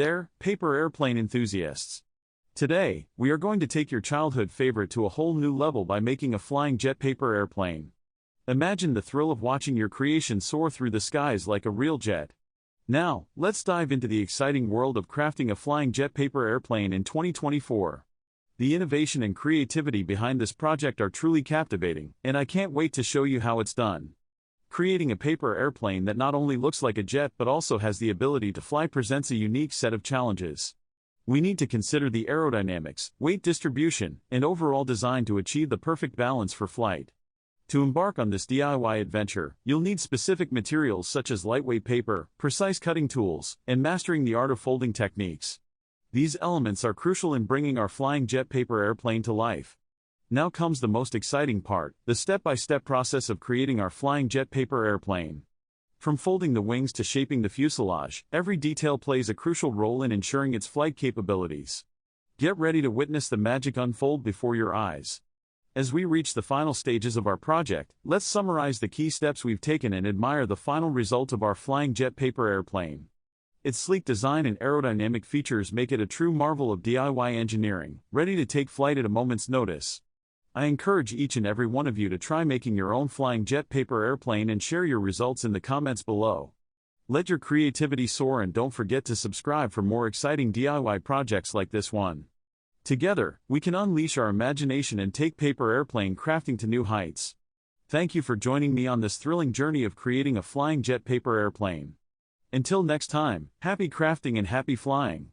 there, paper airplane enthusiasts. Today, we are going to take your childhood favorite to a whole new level by making a flying jet paper airplane. Imagine the thrill of watching your creation soar through the skies like a real jet. Now, let's dive into the exciting world of crafting a flying jet paper airplane in 2024. The innovation and creativity behind this project are truly captivating, and I can't wait to show you how it's done. Creating a paper airplane that not only looks like a jet but also has the ability to fly presents a unique set of challenges. We need to consider the aerodynamics, weight distribution, and overall design to achieve the perfect balance for flight. To embark on this DIY adventure, you'll need specific materials such as lightweight paper, precise cutting tools, and mastering the art of folding techniques. These elements are crucial in bringing our flying jet paper airplane to life. Now comes the most exciting part, the step-by-step process of creating our flying jet paper airplane. From folding the wings to shaping the fuselage, every detail plays a crucial role in ensuring its flight capabilities. Get ready to witness the magic unfold before your eyes. As we reach the final stages of our project, let's summarize the key steps we've taken and admire the final result of our flying jet paper airplane. Its sleek design and aerodynamic features make it a true marvel of DIY engineering, ready to take flight at a moment's notice. I encourage each and every one of you to try making your own flying jet paper airplane and share your results in the comments below. Let your creativity soar and don't forget to subscribe for more exciting DIY projects like this one. Together, we can unleash our imagination and take paper airplane crafting to new heights. Thank you for joining me on this thrilling journey of creating a flying jet paper airplane. Until next time, happy crafting and happy flying!